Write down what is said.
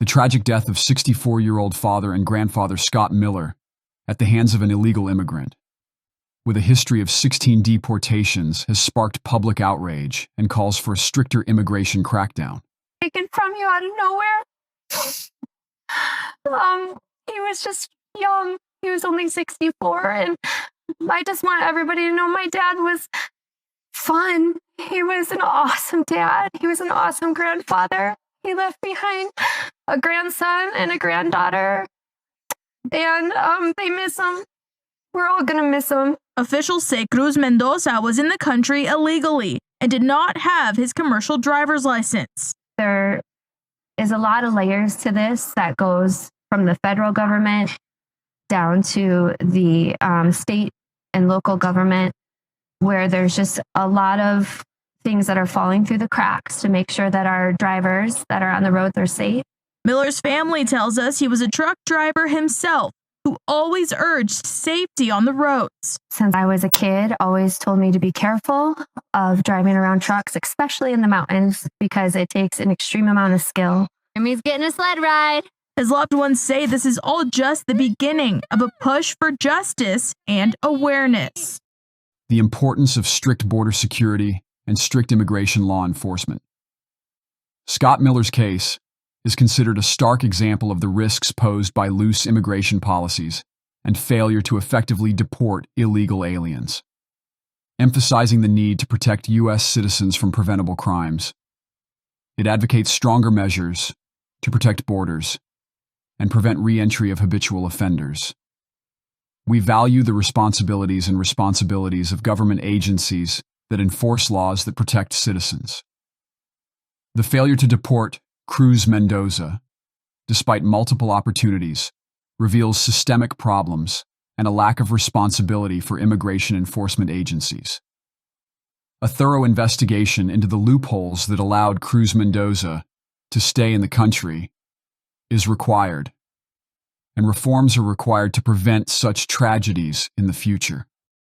The tragic death of 64-year-old father and grandfather Scott Miller at the hands of an illegal immigrant, with a history of 16 deportations, has sparked public outrage and calls for a stricter immigration crackdown. Taken from you out of nowhere. He was just young. He was only 64, and I just want everybody to know my dad was fun. He was an awesome dad. He was an awesome grandfather. He left behind a grandson and a granddaughter, and they miss him. We're all gonna miss him. Officials say Cruz Mendoza was in the country illegally and did not have his commercial driver's license. There is a lot of layers to this that goes from the federal government down to the state and local government, where there's just a lot of things that are falling through the cracks to make sure that our drivers that are on the roads are safe. Miller's family tells us he was a truck driver himself who always urged safety on the roads. Since I was a kid, always told me to be careful of driving around trucks, especially in the mountains, because it takes an extreme amount of skill. Jimmy's getting a sled ride. His loved ones say this is all just the beginning of a push for justice and awareness. The importance of strict border security and strict immigration law enforcement. Scott Miller's case is considered a stark example of the risks posed by loose immigration policies and failure to effectively deport illegal aliens, emphasizing the need to protect U.S. citizens from preventable crimes. It advocates stronger measures to protect borders and prevent re-entry of habitual offenders. We value the responsibilities of government agencies that enforce laws that protect citizens. The failure to deport Cruz Mendoza, despite multiple opportunities, reveals systemic problems and a lack of responsibility for immigration enforcement agencies. A thorough investigation into the loopholes that allowed Cruz Mendoza to stay in the country is required, and reforms are required to prevent such tragedies in the future.